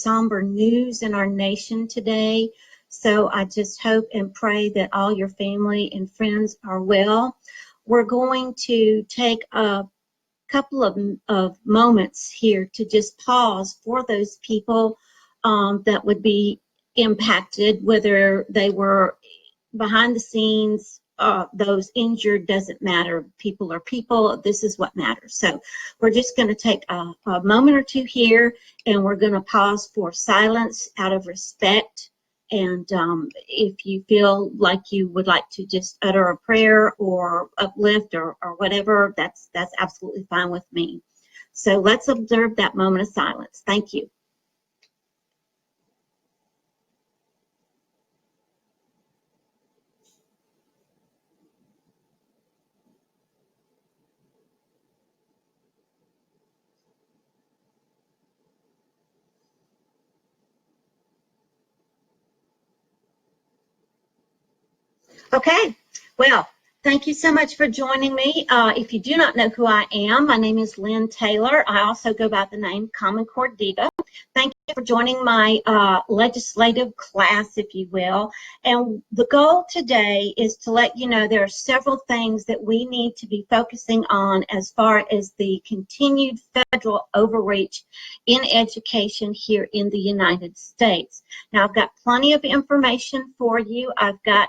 somber news in our nation today. So I just hope and pray that all your family and friends are well. We're going to take a couple of moments here to just pause for those people that would be impacted, whether they were behind the scenes, those injured, doesn't matter. People are people. This is what matters. So we're just going to take a moment or two here, and we're going to pause for silence out of respect. And if you feel like you would like to just utter a prayer or uplift or whatever, that's absolutely fine with me. So let's observe that moment of silence. Thank you. Okay, well, thank you so much for joining me. If you do not know who I am, my name is Lynn Taylor. I also go by the name Common Core Diva. Thank you for joining my legislative class, if you will. And the goal today is to let you know there are several things that we need to be focusing on as far as the continued federal overreach in education here in the United States. Now, I've got plenty of information for you. I've got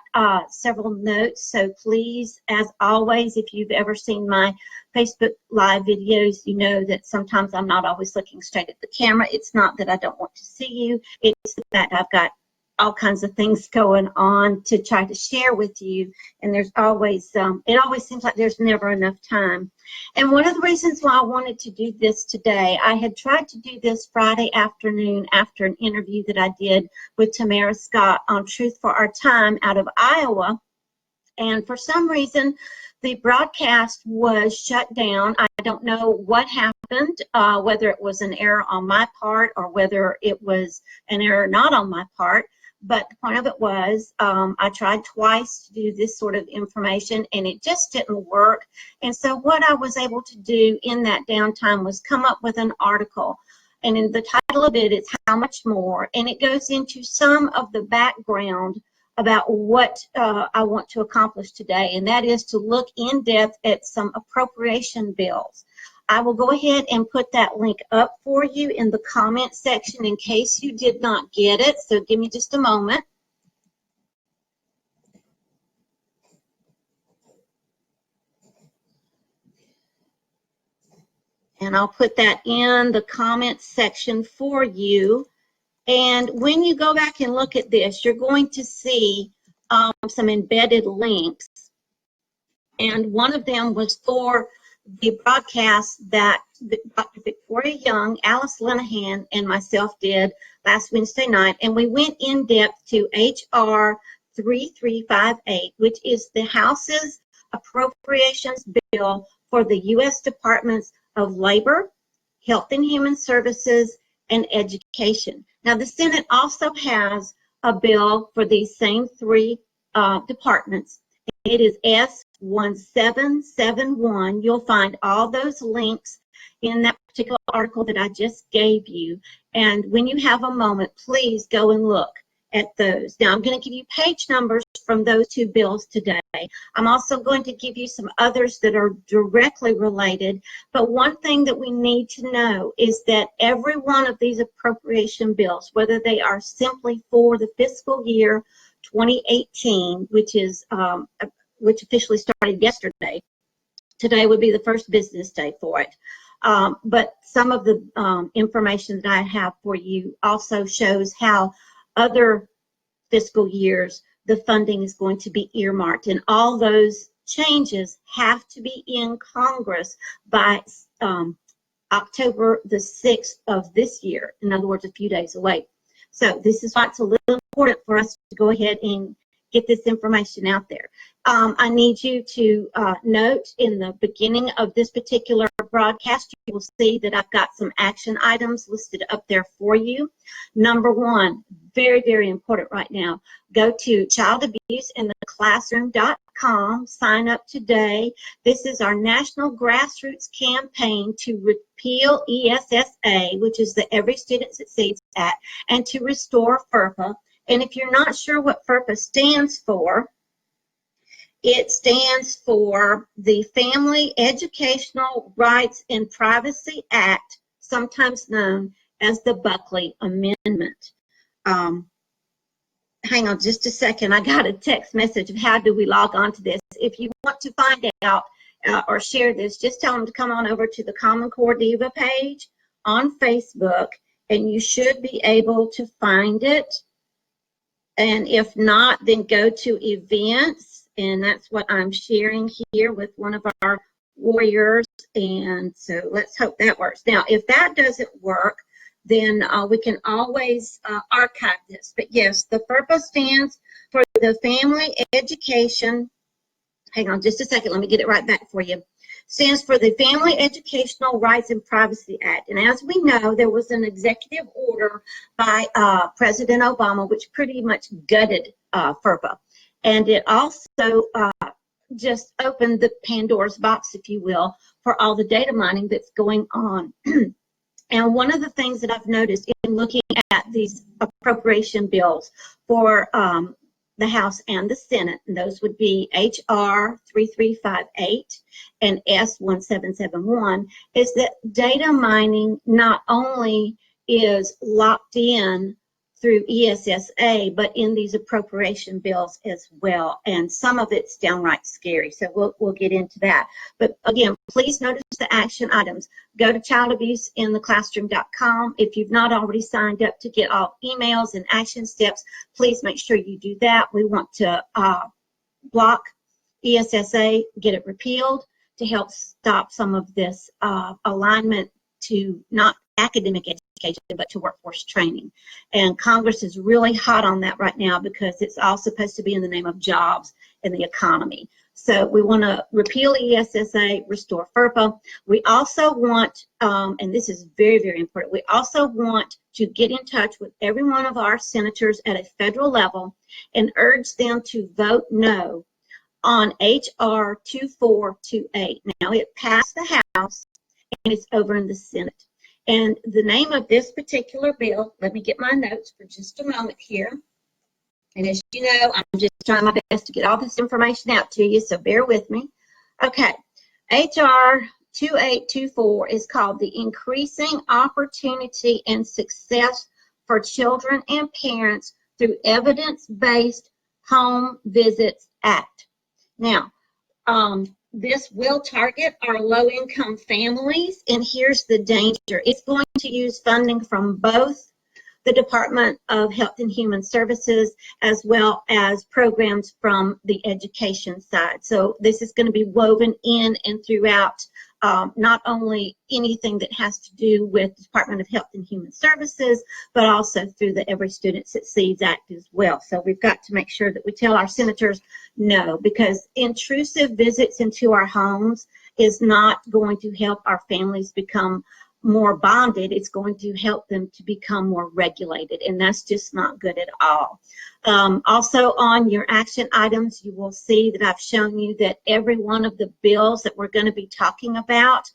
several notes, so please, as always, if you've ever seen my Facebook Live videos, you know that sometimes I'm not always looking straight at the camera. It's not that I don't want to see you. It's that I've got all kinds of things going on to try to share with you, and there's always, it always seems like there's never enough time. And one of the reasons why I wanted to do this today, I had tried to do this Friday afternoon after an interview that I did with Tamara Scott on Truth for Our Time out of Iowa, and for some reason, the broadcast was shut down. I don't know what happened, whether it was an error on my part or whether it was an error not on my part. But the point of it was, I tried twice to do this sort of information, and it just didn't work. And so what I was able to do in that downtime was come up with an article. And in the title of it is How Much More? And it goes into some of the background about what I want to accomplish today, and that is to look in depth at some appropriation bills. I will go ahead and put that link up for you in the comment section in case you did not get it, so give me just a moment. And I'll put that in the comment section for you. And when you go back and look at this, you're going to see some embedded links. And one of them was for the broadcast that Dr. Victoria Young, Alice Linehan, and myself did last Wednesday night. And we went in depth to H.R. 3358, which is the House's appropriations bill for the U.S. Departments of Labor, Health and Human Services, and Education. Now, the Senate also has a bill for these same three departments. It is S1771. You'll find all those links in that particular article that I just gave you. And when you have a moment, please go and look at those. Now, I'm going to give you page numbers from those two bills today. I'm also going to give you some others that are directly related. But one thing that we need to know is that every one of these appropriation bills, whether they are simply for the fiscal year 2018, which officially started yesterday. Today would be the first business day for it. But some of the information that I have for you also shows how other fiscal years the funding is going to be earmarked. And all those changes have to be in Congress by October the 6th of this year. In other words, a few days away. So this is why it's a little important for us to go ahead and get this information out there. I need you to note in the beginning of this particular broadcast, you will see that I've got some action items listed up there for you. Number one, very, very important right now, go to childabuseintheclassroom.com, sign up today. This is our national grassroots campaign to repeal ESSA, which is the Every Student Succeeds Act and to restore FERPA. And if you're not sure what FERPA stands for, it stands for the Family Educational Rights and Privacy Act, sometimes known as the Buckley Amendment. Hang on just a second. I got a text message of how do we log on to this. If you want to find out or share this, just tell them to come on over to the Common Core Diva page on Facebook, and you should be able to find it. And if not, then go to events, and that's what I'm sharing here with one of our warriors. And so let's hope that works. Now, if that doesn't work, then we can always archive this. But yes, the FERPA stands for the Family Education, hang on just a second, let me get it right back for you. Stands for the Family Educational Rights and Privacy Act. And as we know, there was an executive order by President Obama, which pretty much gutted FERPA. And it also just opened the Pandora's box, if you will, for all the data mining that's going on. And one of the things that I've noticed in looking at these appropriation bills for the House and the Senate, and those would be H.R. 3358 and S. 1771, is that data mining not only is locked in through ESSA, but in these appropriation bills as well. And some of it's downright scary, so we'll get into that. But again, please notice the action items. Go to childabuseintheclassroom.com. If you've not already signed up to get all emails and action steps, please make sure you do that. We want to block ESSA, get it repealed to help stop some of this alignment to not academic education, but to workforce training. And Congress is really hot on that right now because it's all supposed to be in the name of jobs and the economy. So we want to repeal ESSA, restore FERPA. We also want, and this is very, very important, we also want to get in touch with every one of our senators at a federal level and urge them to vote no on H.R. 2428. Now, it passed the House and it's over in the Senate. And the name of this particular bill, let me get my notes for just a moment here. And as you know, I'm just trying my best to get all this information out to you, so bear with me. Okay, H.R. 2824 is called the Increasing Opportunity and Success for Children and Parents Through Evidence-Based Home Visits Act. Now, this will target our low-income families, and here's the danger. It's going to use funding from both the Department of Health and Human Services as well as programs from the education side. So this is going to be woven in and throughout not only anything that has to do with the Department of Health and Human Services, but also through the Every Student Succeeds Act as well. So we've got to make sure that we tell our senators no, because intrusive visits into our homes is not going to help our families become more bonded. It's going to help them to become more regulated, and that's just not good at all. Also on your action items, you will see that I've shown you that every one of the bills that we're going to be talking about,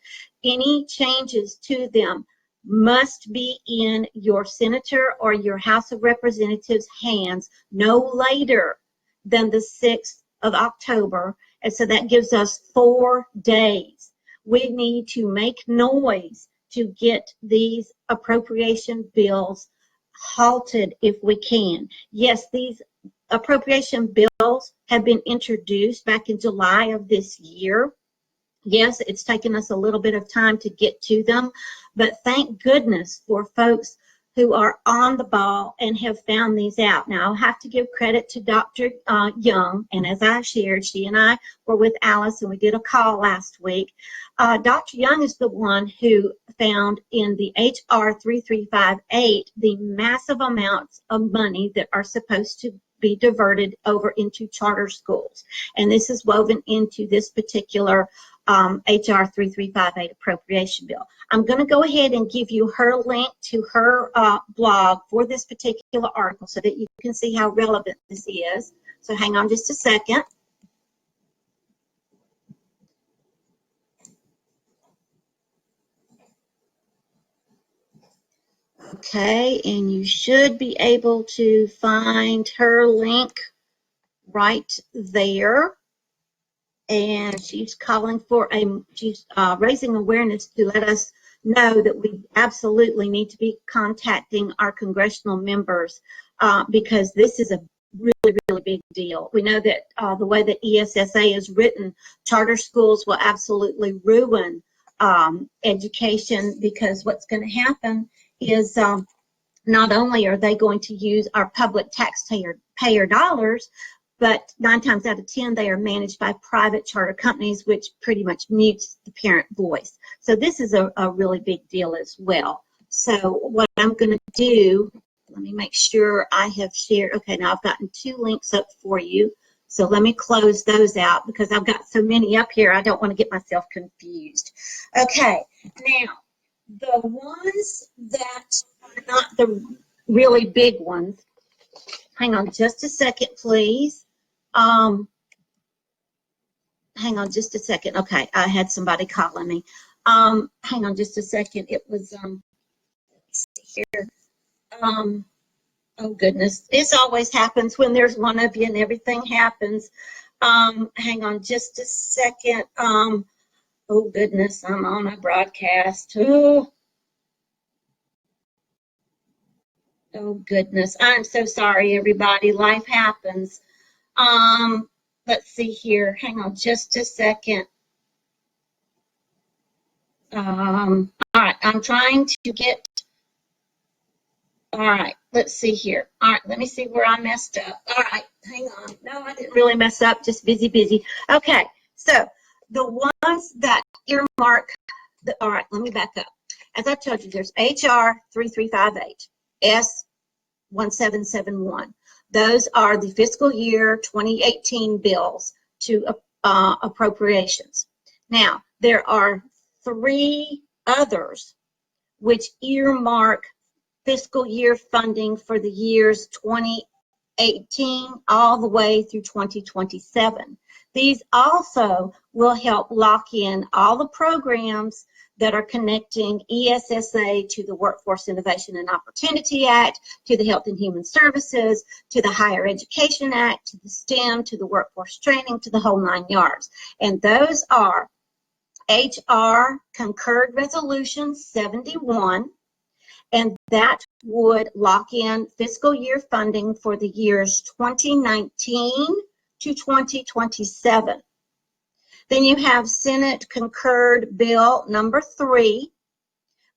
any changes to them must be in your senator or your House of Representatives' hands no later than the 6th of October. And so that gives us 4 days. We need to make noise to get these appropriation bills halted if we can. Yes, these appropriation bills have been introduced back in July of this year. Yes, it's taken us a little bit of time to get to them, but thank goodness for folks who are on the ball and have found these out. Now, I'll have to give credit to Dr. Young, and as I shared, she and I were with Alice and we did a call last week. Dr. Young is the one who found in the H.R. 3358 the massive amounts of money that are supposed to be diverted over into charter schools. And this is woven into this particular H.R. 3358 appropriation bill. I'm going to go ahead and give you her link to her blog for this particular article so that you can see how relevant this is. So hang on just a second. Okay, and you should be able to find her link right there. And she's calling for she's raising awareness to let us know that we absolutely need to be contacting our congressional members because this is a really, really big deal. We know that the way that ESSA is written, charter schools will absolutely ruin education, because what's going to happen is not only are they going to use our public taxpayer dollars, but 9 times out of 10, they are managed by private charter companies, which pretty much mutes the parent voice. So this is a really big deal as well. So what I'm going to do, let me make sure I have shared. Okay, now I've gotten 2 links up for you. So let me close those out because I've got so many up here, I don't want to get myself confused. Okay, now the ones that are not the really big ones, hang on just a second, please. Hang on just a second. Okay, I had somebody calling me. Hang on just a second. It was, let's see here. Oh goodness, this always happens when there's one of you and everything happens. Hang on just a second. Oh goodness, I'm on a broadcast. Oh goodness, I'm so sorry, everybody. Life happens. Let's see here. Hang on just a second. All right, I'm trying to get. All right, let's see here. All right, let me see where I messed up. All right, hang on. No, I didn't really mess up, just busy. Okay, so the ones that earmark, all right, let me back up. As I told you, there's HR 3358, S 1771. Those are the fiscal year 2018 bills to appropriations. Now, there are 3 others which earmark fiscal year funding for the years 2018 all the way through 2027. These also will help lock in all the programs that are connecting ESSA to the Workforce Innovation and Opportunity Act, to the Health and Human Services, to the Higher Education Act, to the STEM, to the workforce training, to the whole 9 yards. And those are HR Concurred Resolution 71, and that would lock in fiscal year funding for the years 2019 to 2027. Then you have Senate concurred bill number 3,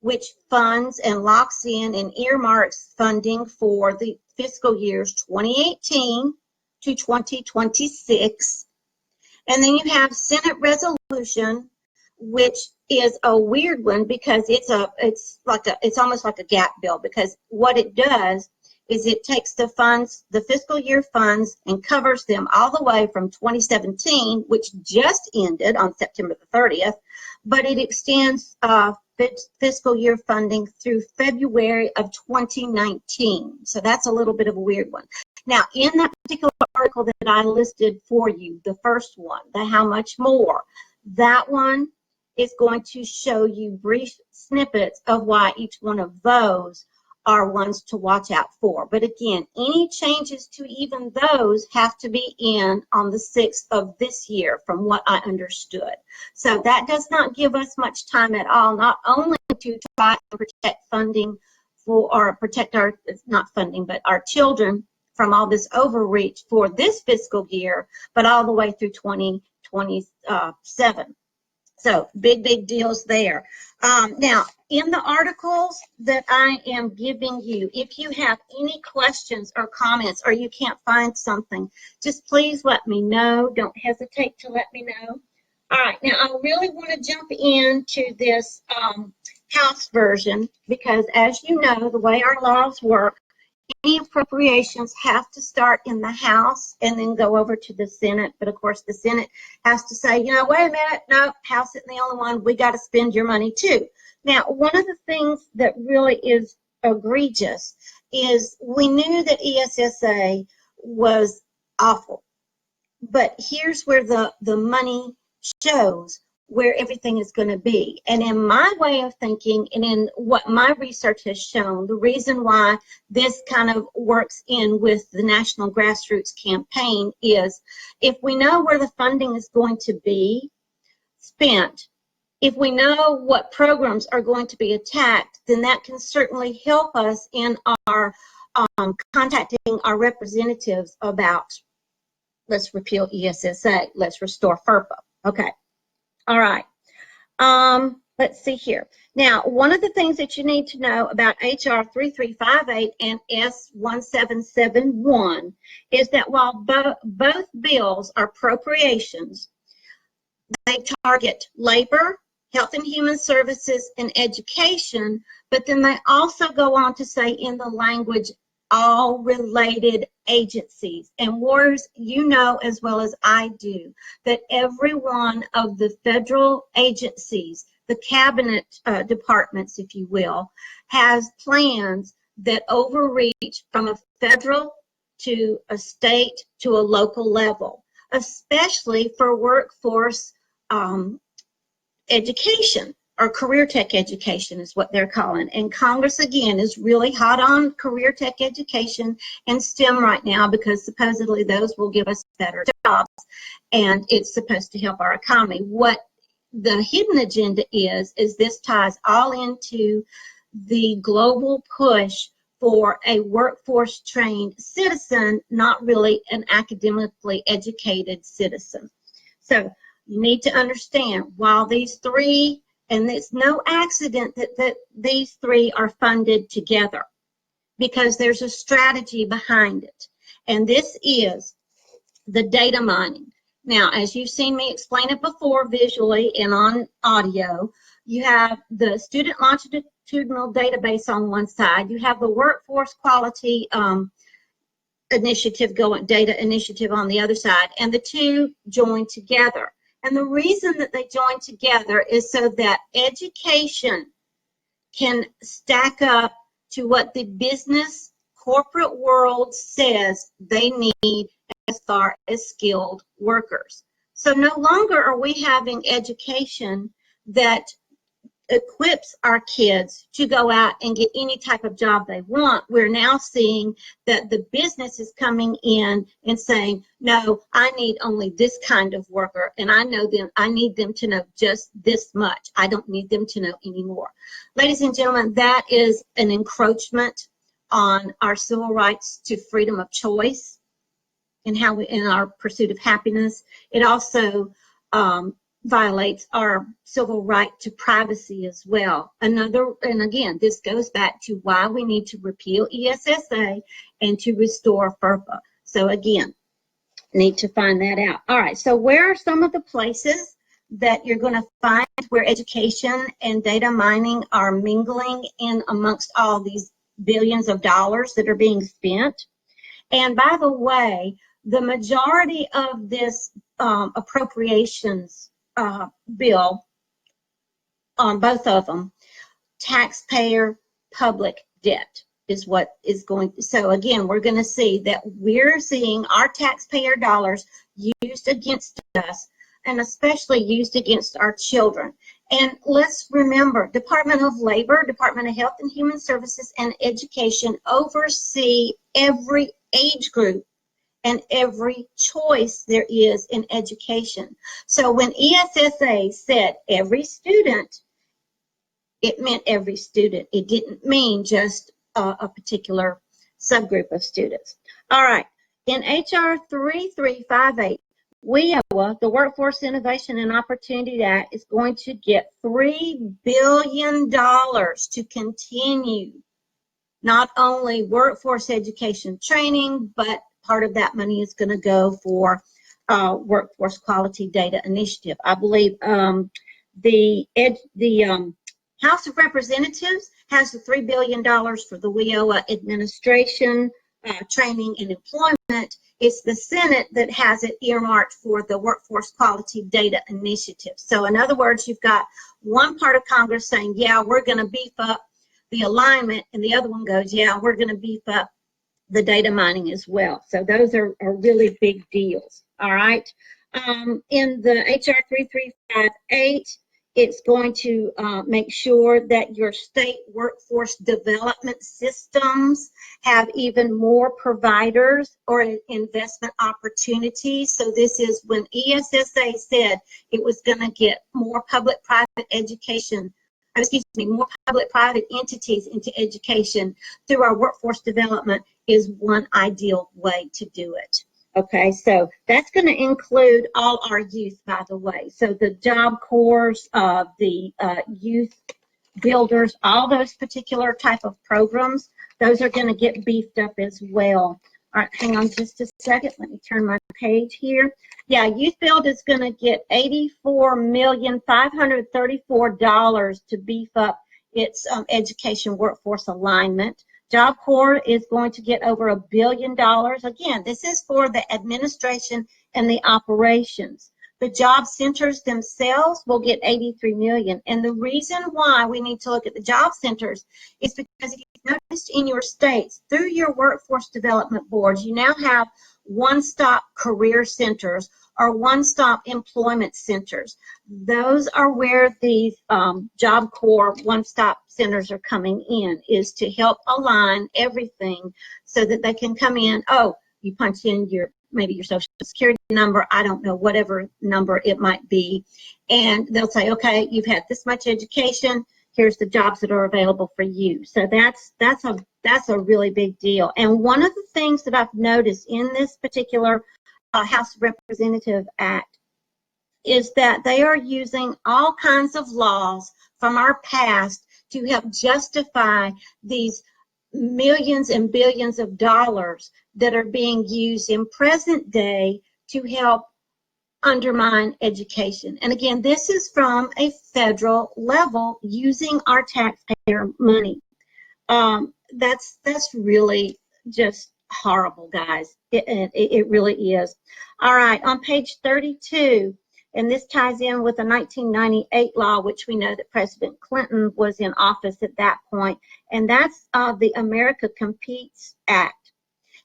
which funds and locks in and earmarks funding for the fiscal years 2018 to 2026. And then you have Senate resolution, which is a weird one because it's almost like a gap bill, because what it does is it takes the funds, the fiscal year funds, and covers them all the way from 2017, which just ended on September the 30th, but it extends fiscal year funding through February of 2019. So that's a little bit of a weird one. Now, in that particular article that I listed for you, the first one, the how much more, that one is going to show you brief snippets of why each one of those are ones to watch out for. But again, any changes to even those have to be in on the 6th of this year, from what I understood. So that does not give us much time at all, not only to try to protect funding for, or protect our, not funding, but our children from all this overreach for this fiscal year, but all the way through 2027. So big deals there. Now, in the articles that I am giving you, if you have any questions or comments, or you can't find something, just please let me know. Don't hesitate to let me know. All right, now I really want to jump into this House version, because as you know, the way our laws work, any appropriations have to start in the House and then go over to the Senate. But of course, the Senate has to say, you know, wait a minute, no, House isn't the only one. We got to spend your money too. Now, one of the things that really is egregious is we knew that ESSA was awful. But here's where the money shows where everything is going to be. And in my way of thinking, and in what my research has shown, the reason why this kind of works in with the National Grassroots Campaign is if we know where the funding is going to be spent, if we know what programs are going to be attacked, then that can certainly help us in our contacting our representatives about, let's repeal ESSA, let's restore FERPA. Okay. All right. Let's see here. Now, one of the things that you need to know about HR 3358 and S1771 is that while both bills are appropriations, they target labor, health and human services, and education, but then they also go on to say in the language, all related agencies. And warriors, you know as well as I do, that every one of the federal agencies, the cabinet departments, if you will, has plans that overreach from a federal to a state to a local level, especially for workforce education, or career tech education is what they're calling. And Congress, again, is really hot on career tech education and STEM right now because supposedly those will give us better jobs, and it's supposed to help our economy. What the hidden agenda is this ties all into the global push for a workforce trained citizen, not really an academically educated citizen. So you need to understand, while these three, and it's no accident that these three are funded together, because there's a strategy behind it. And this is the data mining. Now, as you've seen me explain it before visually and on audio, you have the student longitudinal database on one side, you have the workforce quality initiative data initiative on the other side, and the two join together. And the reason that they join together is so that education can stack up to what the business corporate world says they need as far as skilled workers. So no longer are we having education that equips our kids to go out and get any type of job they want. We're now seeing that the business is coming in and saying, no, I need only this kind of worker, and I need them to know just this much. I don't need them to know any more. Ladies and gentlemen, that is an encroachment on our civil rights to freedom of choice and how we, in our pursuit of happiness. It also violates our civil right to privacy as well. And again, this goes back to why we need to repeal ESSA and to restore FERPA. So again, need to find that out. All right, so where are some of the places that you're going to find where education and data mining are mingling in amongst all these billions of dollars that are being spent? And by the way, the majority of this appropriations bill on both of them, taxpayer public debt is what is going to. So again, we're going to see that we're seeing our taxpayer dollars used against us, and especially used against our children. And let's remember, Department of Labor, Department of Health and Human Services, and Education oversee every age group and every choice there is in education. So when ESSA said every student, it meant every student. It didn't mean just a particular subgroup of students. All right, in HR 3358, WIOA, the Workforce Innovation and Opportunity Act, is going to get $3 billion to continue not only workforce education training, but part of that money is going to go for workforce quality data initiative. I believe the House of Representatives has the $3 billion for the WIOA administration, training, and employment. It's the Senate that has it earmarked for the workforce quality data initiative. So in other words, you've got one part of Congress saying, yeah, we're going to beef up the alignment, and the other one goes, yeah, we're going to beef up the data mining as well. So those are really big deals. All right. In the HR 3358, it's going to make sure that your state workforce development systems have even more providers or investment opportunities. So this is when ESSA said it was going to get more public-private education, more public-private entities into education through our workforce development is one ideal way to do it. Okay, so that's going to include all our youth, by the way. So the Job Corps, the youth builders, all those particular type of programs, those are going to get beefed up as well. All right, hang on just a second. Let me turn my page here. Yeah, Youth Build is going to get $84,534 to beef up its education workforce alignment. Job Corps is going to get over $1 billion. Again, this is for the administration and the operations. The job centers themselves will get $83 million. And the reason why we need to look at the job centers is because if you've noticed in your states, through your workforce development boards, you now have one-stop career centers or one-stop employment centers. Those are where these Job Corps one-stop centers are coming in, is to help align everything so that they can come in. Oh, you punch in maybe your social security number, I don't know, whatever number it might be, and they'll say, okay, you've had this much education, here's the jobs that are available for you. So that's a really big deal. And one of the things that I've noticed in this particular House of Representative Act is that they are using all kinds of laws from our past to help justify these millions and billions of dollars that are being used in present day to help undermine education. And again, this is from a federal level using our taxpayer money. That's really just horrible, guys. It really is. All right, on page 32, and this ties in with the 1998 law, which we know that President Clinton was in office at that point, and that's the America Competes Act.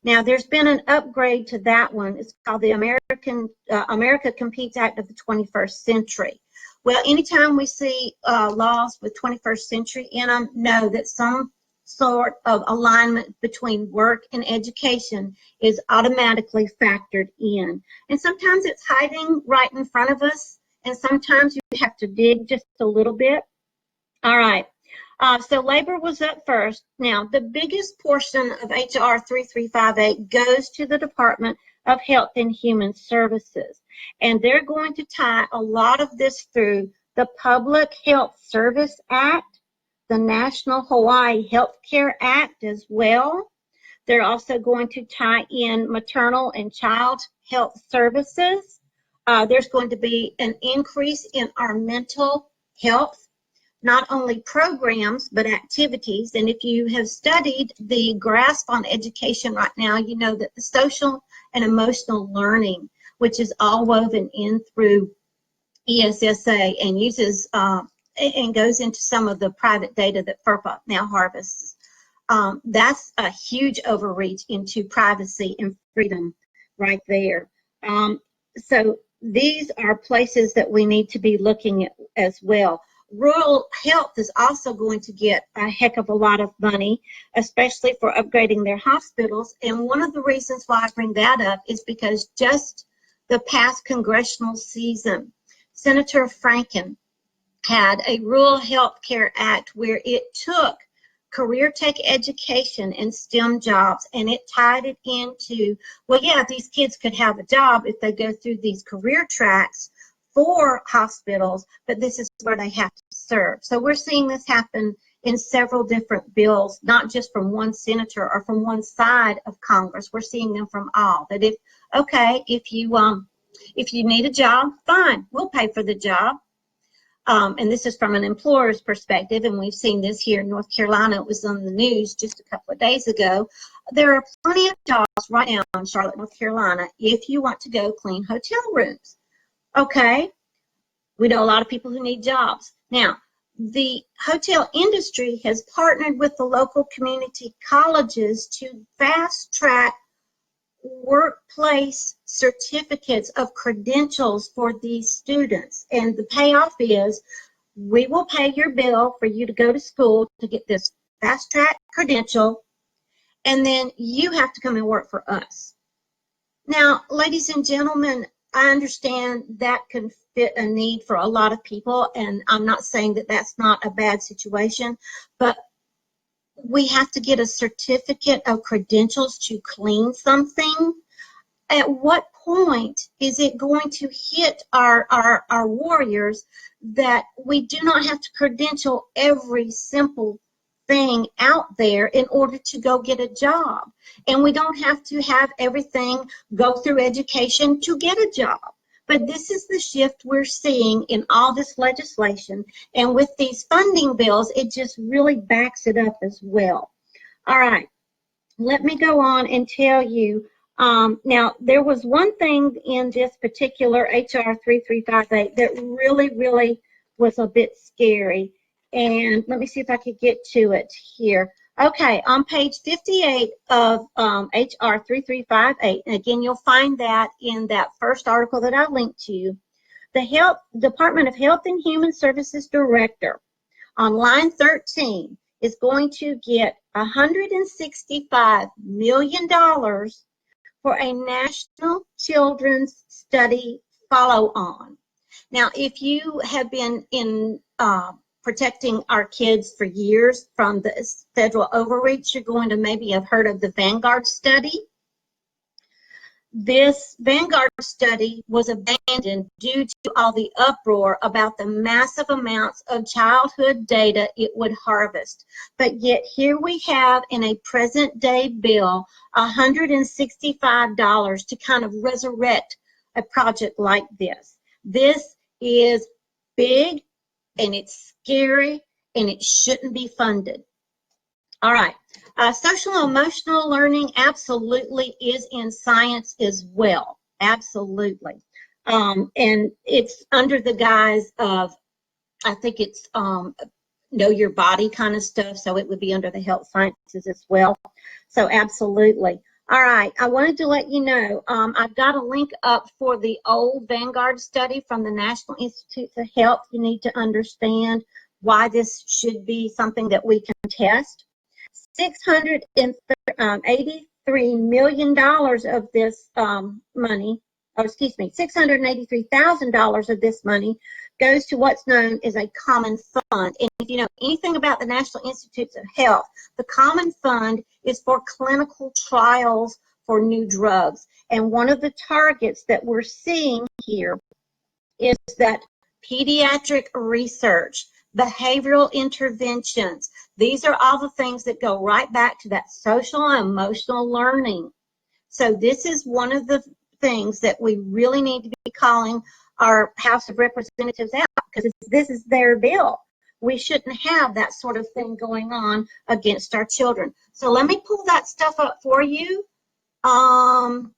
Now, there's been an upgrade to that one. It's called the America Competes Act of the 21st Century. Well, anytime we see laws with 21st century in them, know that some sort of alignment between work and education is automatically factored in. And sometimes it's hiding right in front of us, and sometimes you have to dig just a little bit. All right. So labor was up first. Now, the biggest portion of HR 3358 goes to the Department of Health and Human Services. And they're going to tie a lot of this through the Public Health Service Act, the National Hawaii Health Care Act as well. They're also going to tie in maternal and child health services. There's going to be an increase in our mental health, not only programs, but activities. And if you have studied the grasp on education right now, you know that the social and emotional learning, which is all woven in through ESSA and uses and goes into some of the private data that FERPA now harvests. That's a huge overreach into privacy and freedom right there. So these are places that we need to be looking at as well. Rural health is also going to get a heck of a lot of money, especially for upgrading their hospitals. And one of the reasons why I bring that up is because just the past congressional season, Senator Franken had a Rural Health Care Act where it took career tech education and STEM jobs and it tied it into, well, yeah, these kids could have a job if they go through these career tracks for hospitals, but this is where they have to serve. So we're seeing this happen in several different bills, not just from one senator or from one side of Congress. We're seeing them from all. That if you need a job, fine, we'll pay for the job. And this is from an employer's perspective, and we've seen this here in North Carolina. It was on the news just a couple of days ago. There are plenty of jobs right now in Charlotte, North Carolina, if you want to go clean hotel rooms. Okay, we know a lot of people who need jobs. Now, the hotel industry has partnered with the local community colleges to fast track workplace certificates of credentials for these students. And the payoff is we will pay your bill for you to go to school to get this fast track credential, and then you have to come and work for us. Now, ladies and gentlemen, I understand that can fit a need for a lot of people, and I'm not saying that that's not a bad situation, but we have to get a certificate of credentials to clean something. At what point is it going to hit our warriors that we do not have to credential every simple thing out there in order to go get a job? And we don't have to have everything go through education to get a job. But this is the shift we're seeing in all this legislation. And with these funding bills, it just really backs it up as well. All right, let me go on and tell you. Now, there was one thing in this particular HR 3358 that really was a bit scary. And let me see if I could get to it here. Okay, on page 58 of HR 3358, and again, you'll find that in that first article that I linked to, the Department of Health and Human Services Director on line 13 is going to get $165 million for a National Children's Study follow-on. Now, if you have been in protecting our kids for years from the federal overreach, you're going to maybe have heard of the Vanguard study. This Vanguard study was abandoned due to all the uproar about the massive amounts of childhood data it would harvest. But yet here we have in a present day bill $165 to kind of resurrect a project like this. This is big and it's scary and it shouldn't be funded. All right. Social emotional learning absolutely is in science as well. Absolutely. And it's under the guise of, I think it's know your body kind of stuff. So it would be under the health sciences as well. So absolutely. All right. I wanted to let you know, I've got a link up for the old Vanguard study from the National Institutes of Health. You need to understand why this should be something that we can test. $683 million of this money, $683,000 of this money goes to what's known as a common fund. And if you know anything about the National Institutes of Health, the common fund is for clinical trials for new drugs. And one of the targets that we're seeing here is that pediatric research, behavioral interventions. These are all the things that go right back to that social and emotional learning. So this is one of the things that we really need to be calling our House of Representatives out, because this is their bill. We shouldn't have that sort of thing going on against our children. So let me pull that stuff up for you. And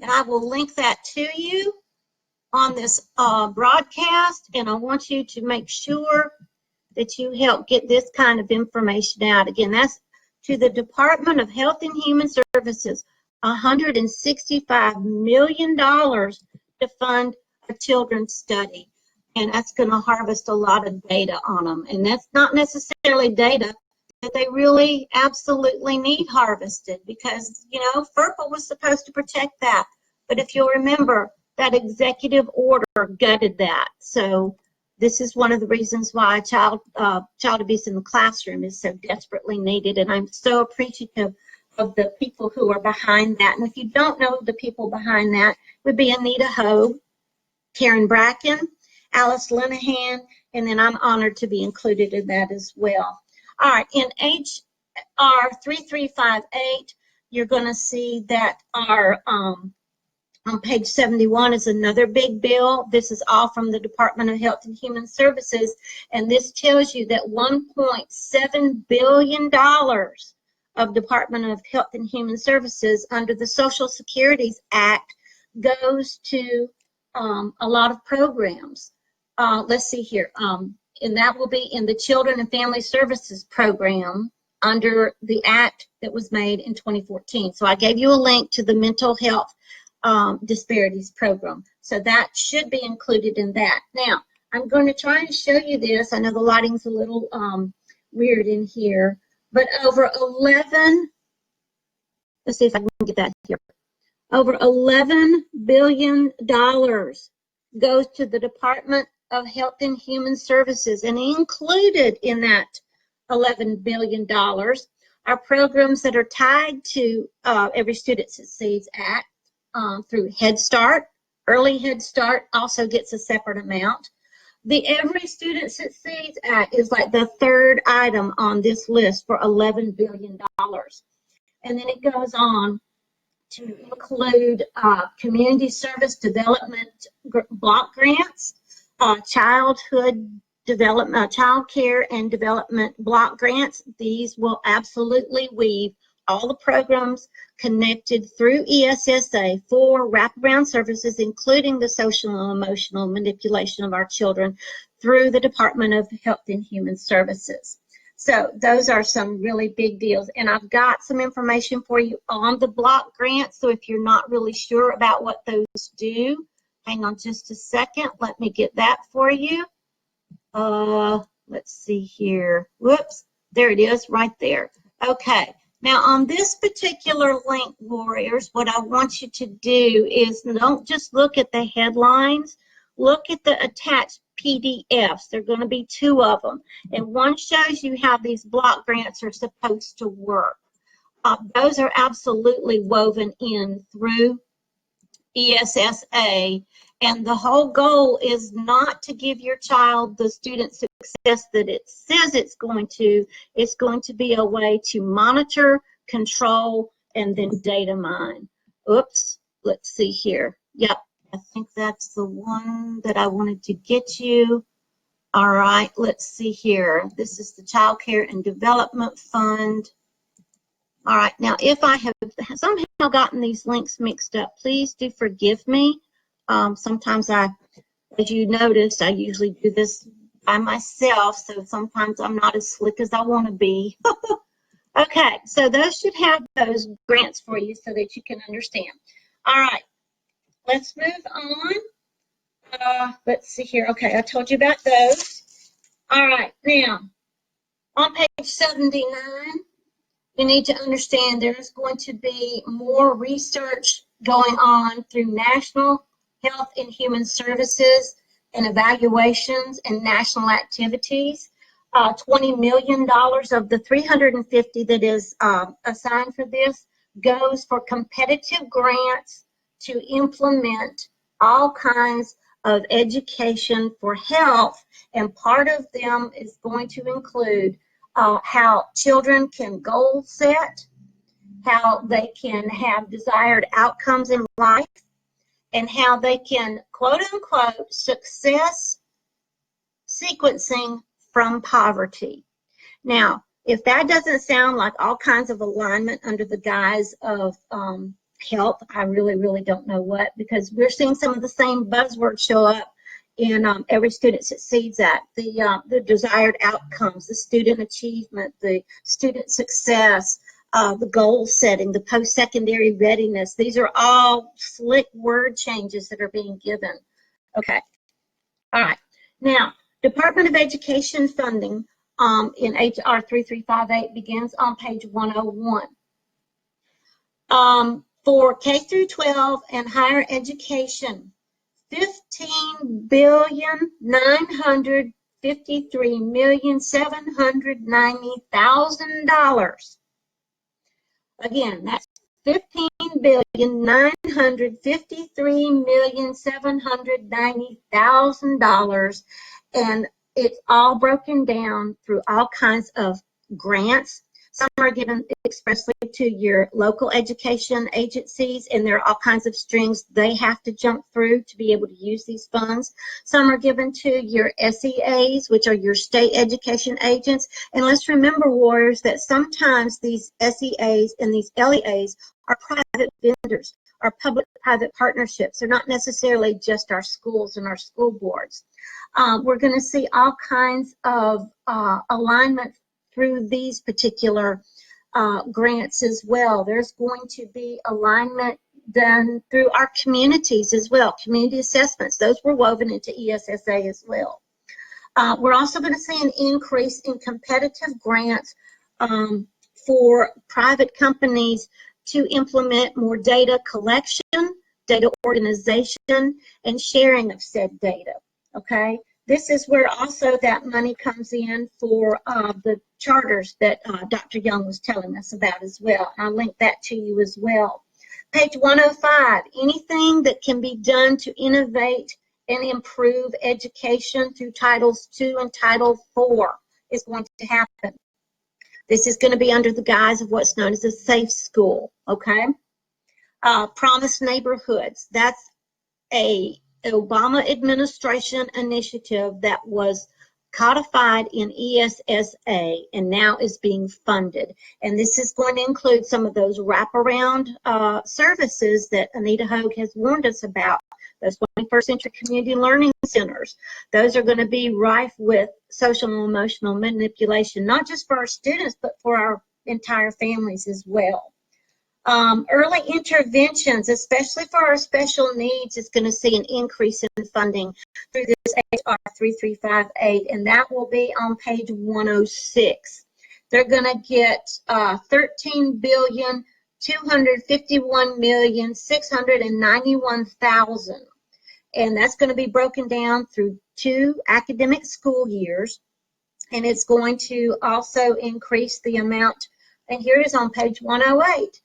I will link that to you on this broadcast, and I want you to make sure that you help get this kind of information out. Again, that's to the Department of Health and Human Services, $165 million to fund a children's study. And that's going to harvest a lot of data on them. And that's not necessarily data that they really absolutely need harvested, because, you know, FERPA was supposed to protect that. But if you'll remember, that executive order gutted that. So this is one of the reasons why child abuse in the classroom is so desperately needed. And I'm so appreciative of the people who are behind that. And if you don't know the people behind that, it would be Anita Hogue, Karen Bracken, Alice Linehan, and then I'm honored to be included in that as well. All right, in HR 3358, you're going to see that our on page 71 is another big bill. This is all from the Department of Health and Human Services, and this tells you that $1.7 billion of Department of Health and Human Services under the Social Security Act goes to a lot of programs. Let's see here, and that will be in the Children and Family Services program. under the act that was made in 2014. So I gave you a link to the mental health disparities program. So that should be included in that. Now, I'm going to try and show you this. I know the lighting's a little weird in here, but over 11, let's see if I can get that here. Over $11 billion goes to the Department of Health and Human Services, and included in that $11 billion are programs that are tied to Every Student Succeeds Act through Head Start. Early Head Start also gets a separate amount. The Every Student Succeeds Act is like the third item on this list for $11 billion. And then it goes on to include community service development block grants, childhood development, child care and development block grants. These will absolutely weave all the programs connected through ESSA for wraparound services, including the social and emotional manipulation of our children through the Department of Health and Human Services. So those are some really big deals. And I've got some information for you on the block grants. So if you're not really sure about what those do, hang on just a second. Let me get that for you. Let's see here. Whoops, there it is right there. Okay. Now on this particular link, Warriors, what I want you to do is don't just look at the headlines. Look at the attached PDFs. There are going to be 2 of them. And one shows you how these block grants are supposed to work. Those are absolutely woven in through ESSA. And the whole goal is not to give your child the student success that it says it's going to. It's going to be a way to monitor, control, and then data mine. Oops, let's see here. Yep. I think that's the one that I wanted to get you. All right, let's see here. This is the Child Care and Development Fund. All right, now if I have somehow gotten these links mixed up, please do forgive me. Sometimes as you noticed, I usually do this by myself, so sometimes I'm not as slick as I want to be. Okay, so those should have those grants for you so that you can understand. All right. Let's move on. Let's see here. Okay, I told you about those. All right, now, on page 79, you need to understand there's going to be more research going on through National Health and Human Services and evaluations and national activities. $20 million of the $350 that is assigned for this goes for competitive grants to implement all kinds of education for health, and part of them is going to include how children can goal set, how they can have desired outcomes in life, and how they can, quote unquote, success sequencing from poverty. Now, if that doesn't sound like all kinds of alignment under the guise of health, I really don't know what, because we're seeing some of the same buzzwords show up in Every Student Succeeds Act, the desired outcomes, the student achievement, the student success, the goal setting, the post-secondary readiness. These are all slick word changes that are being given. Okay. All right. Now, Department of Education funding in HR 3358 begins on page 101. For K through 12 and higher education, $15,953,790,000. Again, that's $15,953,790,000, and it's all broken down through all kinds of grants. Some are given expressly to your local education agencies, and there are all kinds of strings they have to jump through to be able to use these funds. Some are given to your SEAs, which are your state education agents. And let's remember, Warriors, that sometimes these SEAs and these LEAs are private vendors, are public-private partnerships. They're not necessarily just our schools and our school boards. We're going to see all kinds of alignment through these particular grants as well. There's going to be alignment done through our communities as well, community assessments. Those were woven into ESSA as well. We're also going to see an increase in competitive grants for private companies to implement more data collection, data organization, and sharing of said data, okay? This is where also that money comes in for the charters that Dr. Young was telling us about as well. I'll link that to you as well. Page 105, anything that can be done to innovate and improve education through Titles II and Title IV is going to happen. This is going to be under the guise of what's known as a safe school, okay? Promise Neighborhoods, that's a Obama administration initiative that was codified in ESSA and now is being funded. And this is going to include some of those wraparound services that Anita Hogue has warned us about, those 21st century community learning centers. Those are going to be rife with social and emotional manipulation, not just for our students, but for our entire families as well. Early interventions, especially for our special needs, is going to see an increase in funding through this HR 3358, and that will be on page 106. They're going to get $13,251,691,000, and that's going to be broken down through 2 academic school years, and it's going to also increase the amount, and here it is on page 108.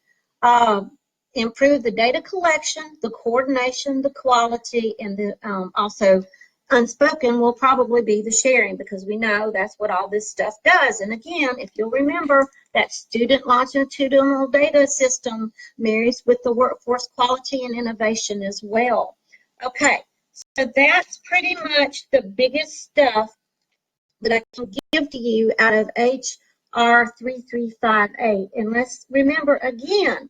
Improve the data collection, the coordination, the quality, and the also unspoken will probably be the sharing, because we know that's what all this stuff does. And again, if you'll remember, that student longitudinal data system marries with the workforce quality and innovation as well. Okay, so that's pretty much the biggest stuff that I can give to you out of HR 3358. And let's remember again,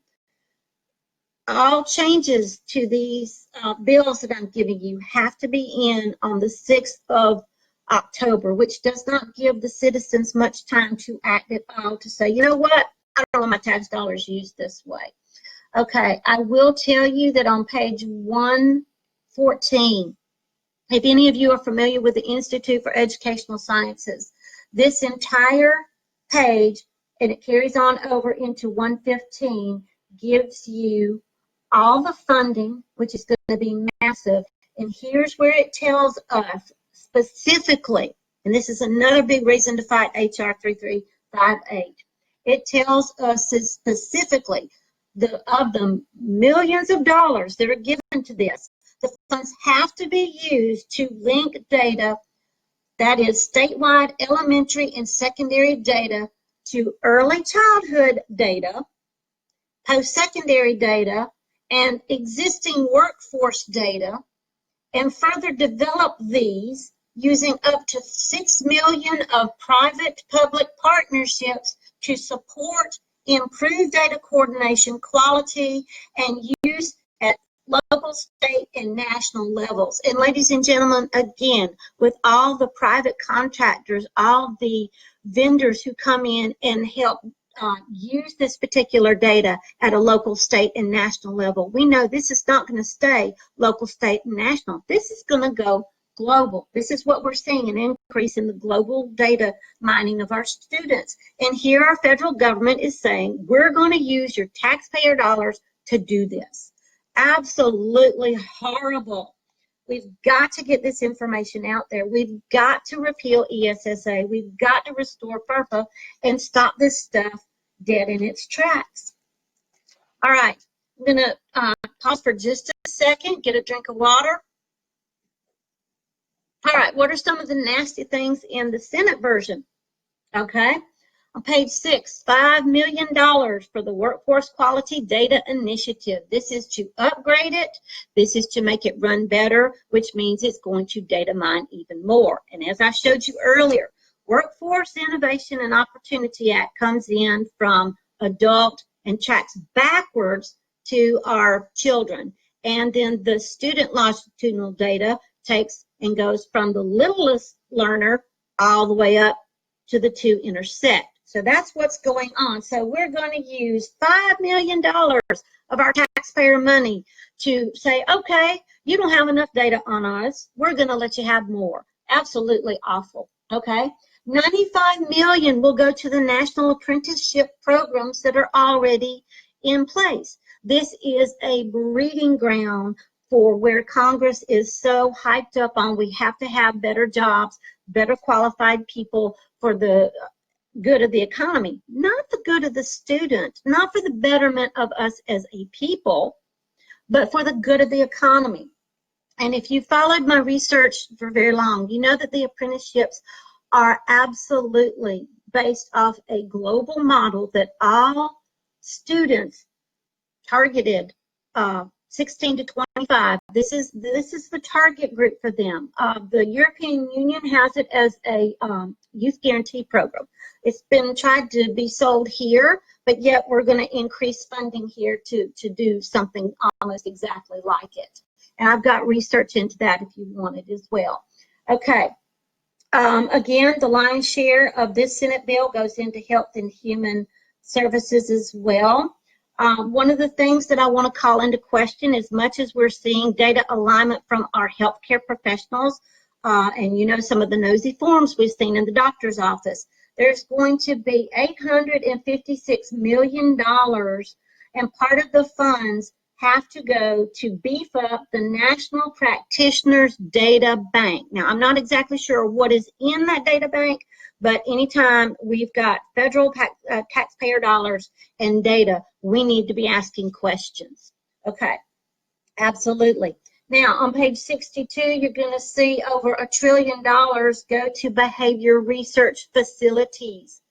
all changes to these bills that I'm giving you have to be in on the 6th of October, which does not give the citizens much time to act at all, to say, you know what, I don't want my tax dollars used this way. Okay, I will tell you that on page 114, if any of you are familiar with the Institute for Educational Sciences, this entire page, and it carries on over into 115, gives you all the funding, which is going to be massive. And here's where it tells us specifically, and this is another big reason to fight HR 3358. It tells us specifically of the millions of dollars that are given to this, the funds have to be used to link data, that is statewide elementary and secondary data, to early childhood data, post-secondary data, and existing workforce data, and further develop these using up to 6 million of private-public partnerships to support improved data coordination, quality, and use at local, state, and national levels. And ladies and gentlemen, again, with all the private contractors, all the vendors who come in and help use this particular data at a local, state, and national level, we know this is not going to stay local, state, and national. This is going to go global. This is what we're seeing, an increase in the global data mining of our students. And here our federal government is saying, we're going to use your taxpayer dollars to do this. Absolutely horrible. We've got to get this information out there. We've got to repeal ESSA. We've got to restore FERPA and stop this stuff dead in its tracks. All right, I'm going to pause for just a second, get a drink of water. All right, what are some of the nasty things in the Senate version? Okay, on page 6, $5 million for the Workforce Quality Data Initiative. This is to upgrade it. This is to make it run better, which means it's going to data mine even more. And as I showed you earlier, Workforce Innovation and Opportunity Act comes in from adult and tracks backwards to our children. And then the student longitudinal data takes and goes from the littlest learner all the way up to the two intersect. So that's what's going on. So we're going to use $5 million of our taxpayer money to say, okay, you don't have enough data on us. We're going to let you have more. Absolutely awful. Okay. 95 million will go to the national apprenticeship programs that are already in place. This is a breeding ground for where Congress is so hyped up on we have to have better jobs, better qualified people for the good of the economy, not the good of the student, not for the betterment of us as a people, but for the good of the economy. And if you followed my research for very long, you know that the apprenticeships are absolutely based off a global model that all students targeted 16 to 25. This is the target group for them. The European Union has it as a youth guarantee program. It's been tried to be sold here, but yet we're going to increase funding here to do something almost exactly like it. And I've got research into that if you want it as well. Okay. Again, the lion's share of this Senate bill goes into Health and Human Services as well. One of the things that I want to call into question, as much as we're seeing data alignment from our healthcare professionals, and you know some of the nosy forms we've seen in the doctor's office, there's going to be $856 million, and part of the funds have to go to beef up the National Practitioners Data Bank. Now, I'm not exactly sure what is in that data bank, but anytime we've got federal taxpayer dollars and data, we need to be asking questions. Okay, absolutely. Now, on page 62, you're going to see over $1 trillion go to behavior research facilities.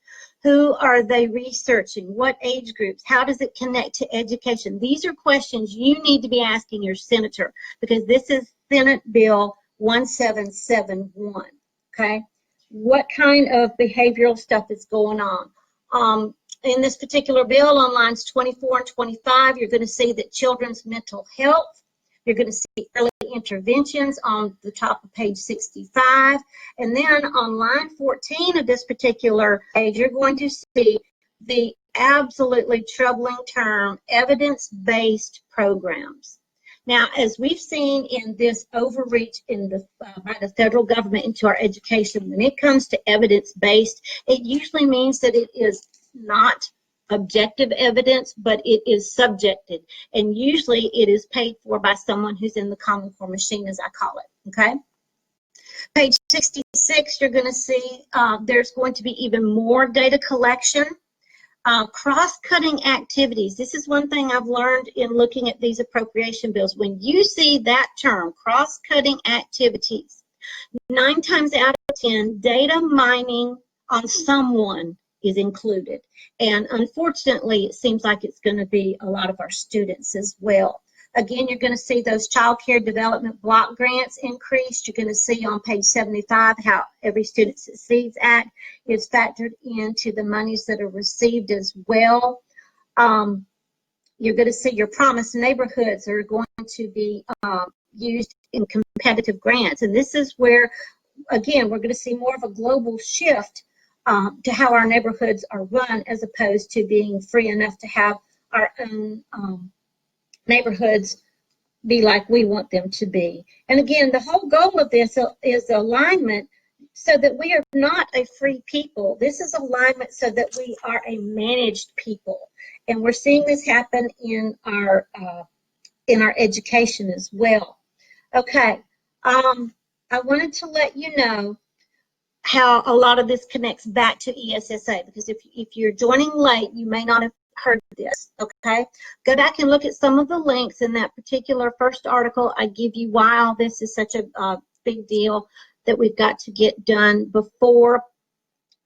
Who are they researching? What age groups? How does it connect to education? These are questions you need to be asking your senator, because this is Senate Bill 1771, okay? What kind of behavioral stuff is going on? In this particular bill, on lines 24 and 25, you're going to see that children's mental health. You're going to see early interventions on the top of page 65. And then on line 14 of this particular page, you're going to see the absolutely troubling term, evidence-based programs. Now, as we've seen in this overreach by the federal government into our education, when it comes to evidence-based, it usually means that it is not objective evidence, but it is subjected. And usually it is paid for by someone who's in the Common Core machine, as I call it, okay? Page 66, you're going to see there's going to be even more data collection. Cross-cutting activities. This is one thing I've learned in looking at these appropriation bills. When you see that term, cross-cutting activities, 9 times out of 10, data mining on someone is included. And unfortunately, it seems like it's going to be a lot of our students as well. Again, you're going to see those child care development block grants increased. You're going to see on page 75 how Every Student Succeeds Act is factored into the monies that are received as well. You're going to see your promised neighborhoods are going to be used in competitive grants. And this is where, again, we're going to see more of a global shift to how our neighborhoods are run, as opposed to being free enough to have our own neighborhoods be like we want them to be. And again, the whole goal of this is alignment so that we are not a free people. This is alignment so that we are a managed people. And we're seeing this happen in our education as well. Okay, I wanted to let you know how a lot of this connects back to ESSA, because if you're joining late, you may not have heard this, okay? Go back and look at some of the links in that particular first article. I give you why all this is such a big deal that we've got to get done before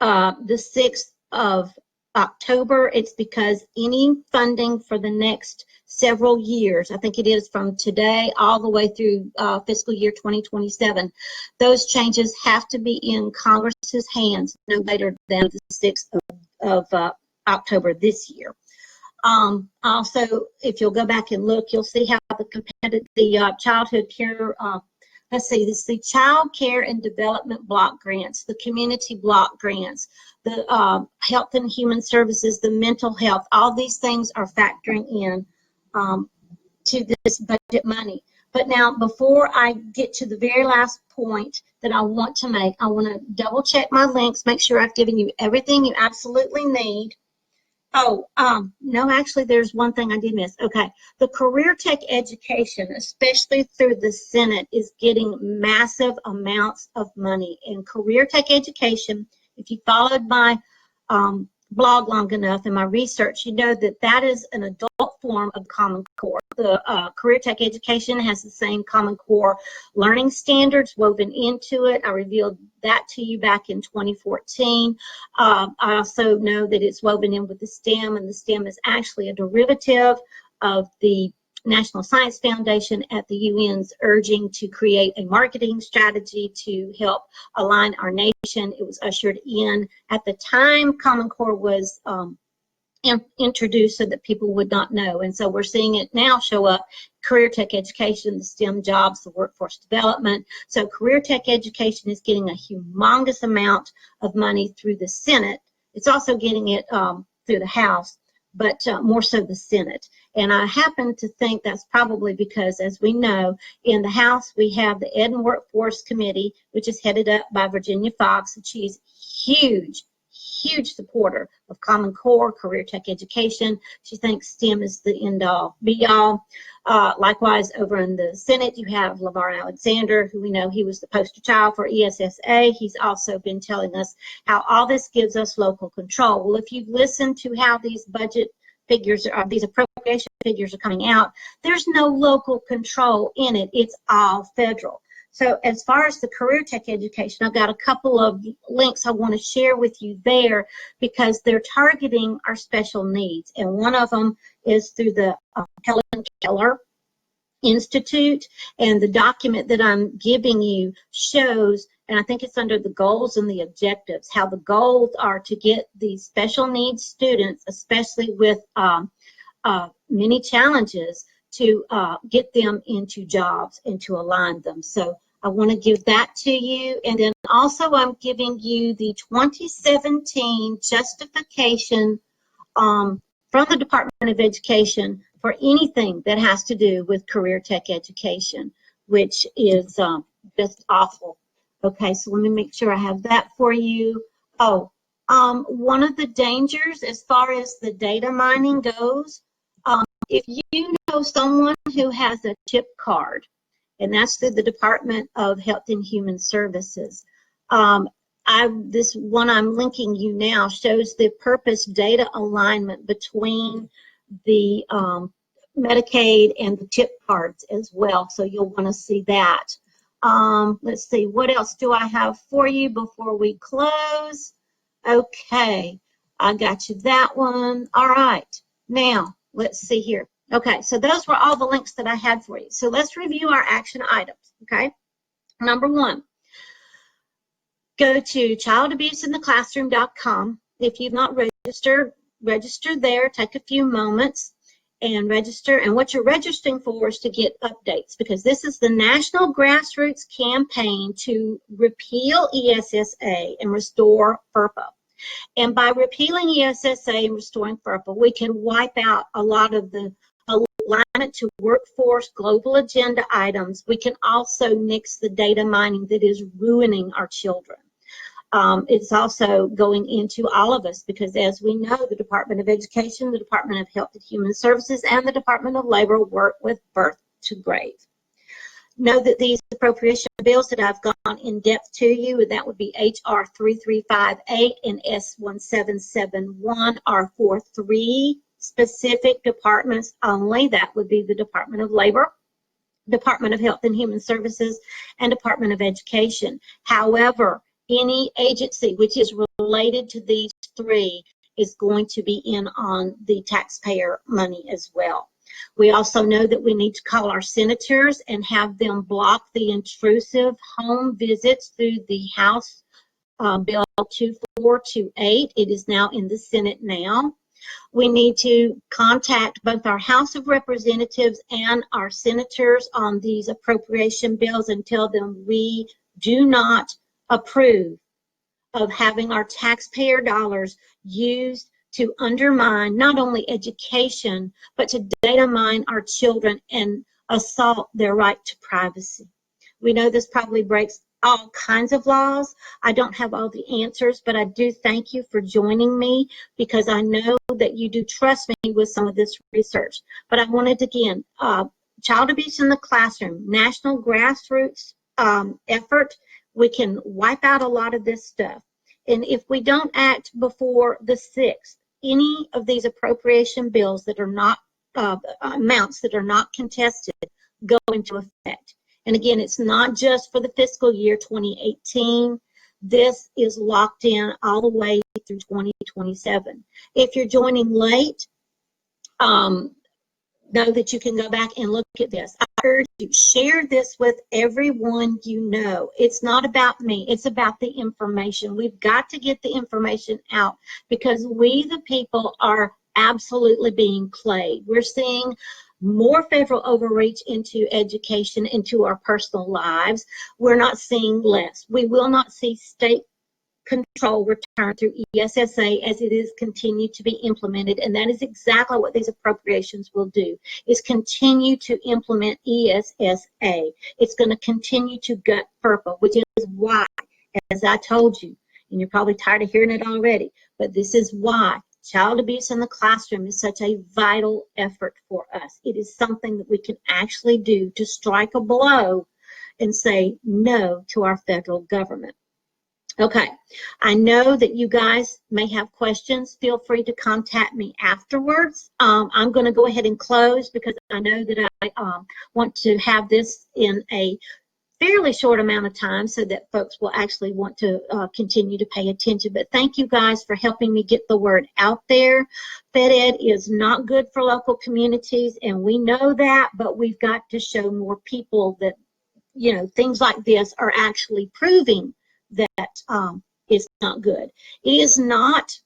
the 6th of October. It's because any funding for the next several years, I think it is from today all the way through fiscal year 2027, those changes have to be in Congress's hands no later than the 6th of October this year. Also, if you'll go back and look, you'll see how the childhood care, let's see, this is the child care and development block grants, the community block grants, the health and human services, the mental health, all these things are factoring in to this budget money. But now, before I get to the very last point that I want to make, I want to double check my links, make sure I've given you everything you absolutely need. Oh, no, actually, there's one thing I did miss. Okay, the career tech education, especially through the Senate, is getting massive amounts of money. And career tech education, if you followed my blog long enough and my research, you know that that is an adult form of Common Core. The career tech education has the same Common Core learning standards woven into it. I revealed that to you back in 2014. I also know that it's woven in with the STEM, and the STEM is actually a derivative of the National Science Foundation at the UN's urging to create a marketing strategy to help align our nation. It was ushered in at the time Common Core was introduced so that people would not know. And so we're seeing it now show up, career tech education, the STEM jobs, the workforce development. So career tech education is getting a humongous amount of money through the Senate. It's also getting it through the House, but more so the Senate. And I happen to think that's probably because, as we know, in the House we have the Ed and Workforce Committee, which is headed up by Virginia Foxx, and she's huge supporter of Common Core, career tech education. She thinks STEM is the end-all, be-all. Likewise, over in the Senate, you have LeVar Alexander, who we know he was the poster child for ESSA. He's also been telling us how all this gives us local control. Well, if you listen to how these budget figures, or these appropriation figures are coming out, there's no local control in it. It's all federal. So as far as the career tech education, I've got a couple of links I want to share with you there because they're targeting our special needs. And one of them is through the Helen Keller Institute. And the document that I'm giving you shows, and I think it's under the goals and the objectives, how the goals are to get these special needs students, especially with many challenges, to get them into jobs and to align them. So I want to give that to you. And then also I'm giving you the 2017 justification from the Department of Education for anything that has to do with career tech education, which is just awful. Okay, so let me make sure I have that for you. Oh, one of the dangers as far as the data mining goes, if you know someone who has a CHIP card, and that's through the Department of Health and Human Services. This one I'm linking you now shows the purpose data alignment between the Medicaid and the CHIP cards as well, so you'll want to see that. Let's see, what else do I have for you before we close? Okay, I got you that one. All right, now let's see here. Okay, so those were all the links that I had for you. So let's review our action items, okay? Number one, go to childabuseintheclassroom.com. If you've not registered, register there. Take a few moments and register. And what you're registering for is to get updates, because this is the national grassroots campaign to repeal ESSA and restore FERPA. And by repealing ESSA and restoring FERPA, we can wipe out a lot of the alignment to workforce global agenda items. We can also nix the data mining that is ruining our children. It's also going into all of us, because as we know, the Department of Education, the Department of Health and Human Services, and the Department of Labor work with birth to grave. Know that these appropriation bills that I've gone in depth to you, that would be HR 3358 and S1771, are for three specific departments only. That would be the Department of Labor, Department of Health and Human Services, and Department of Education. However, any agency which is related to these three is going to be in on the taxpayer money as well. We also know that we need to call our senators and have them block the intrusive home visits through the House Bill 2428. It is now in the Senate now. We need to contact both our House of Representatives and our senators on these appropriation bills and tell them we do not approve of having our taxpayer dollars used to undermine not only education, but to data mine our children and assault their right to privacy. We know this probably breaks all kinds of laws. I don't have all the answers, but I do thank you for joining me because I know that you do trust me with some of this research. But I wanted, again, child abuse in the classroom, national grassroots effort. We can wipe out a lot of this stuff. And if we don't act before the 6th, any of these appropriation bills that are not amounts that are not contested go into effect. And again, it's not just for the fiscal year 2018. This is locked in all the way through 2027. If you're joining late, know that you can go back and look at this. I urge you, share this with everyone you know. It's not about me. It's about the information. We've got to get the information out because we, the people, are absolutely being played. We're seeing more federal overreach into education, into our personal lives. We're not seeing less. We will not see state control return through ESSA as it is continued to be implemented, and that is exactly what these appropriations will do, is continue to implement ESSA. It's going to continue to gut FERPA, which is why, as I told you, and you're probably tired of hearing it already, but this is why child abuse in the classroom is such a vital effort for us. It is something that we can actually do to strike a blow and say no to our federal government. Okay, I know that you guys may have questions. Feel free to contact me afterwards. I'm going to go ahead and close because I know that I want to have this in a fairly short amount of time so that folks will actually want to continue to pay attention. But thank you guys for helping me get the word out there. FedEd is not good for local communities, and we know that, but we've got to show more people that, you know, things like this are actually proving that is not good. It is not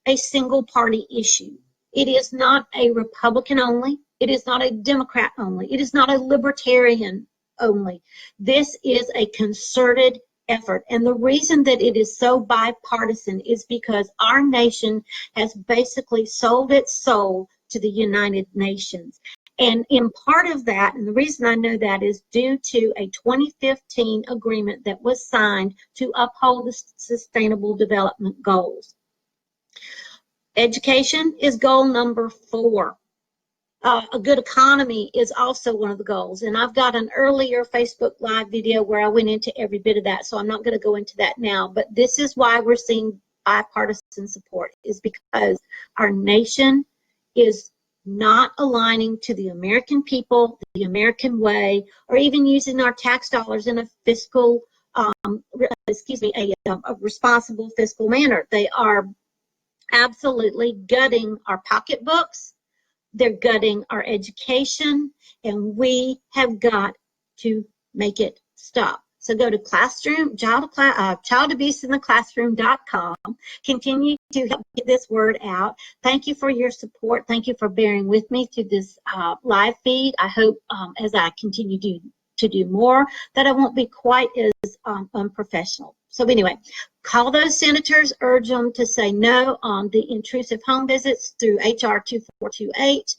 a single party issue. It is not a Republican only. It is not a Democrat only. It is not a libertarian only. This is a concerted effort. And the reason that it is so bipartisan is because our nation has basically sold its soul to the United Nations. And in part of that, and the reason I know that is due to a 2015 agreement that was signed to uphold the Sustainable Development Goals. Education is goal number 4. A good economy is also one of the goals. And I've got an earlier Facebook Live video where I went into every bit of that, so I'm not going to go into that now. But this is why we're seeing bipartisan support, is because our nation is not aligning to the American people, the American way, or even using our tax dollars in a fiscal, a responsible fiscal manner. They are absolutely gutting our pocketbooks. They're gutting our education, and we have got to make it stop. So go to childabuseinttheclassroom.com. Continue to help get this word out. Thank you for your support. Thank you for bearing with me through this live feed. I hope as I continue to do more that I won't be quite as unprofessional. So anyway, call those senators, urge them to say no on the intrusive home visits through HR 2428.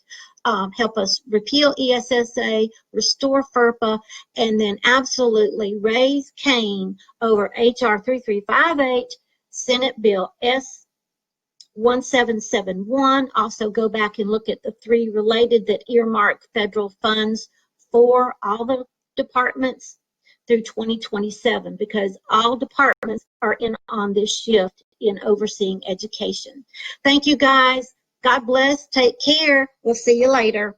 Help us repeal ESSA, restore FERPA, and then absolutely raise Cain over HR 3358, Senate Bill S1771. Also go back and look at the 3 related that earmark federal funds for all the departments through 2027, because all departments are in on this shift in overseeing education. Thank you guys. God bless. Take care. We'll see you later.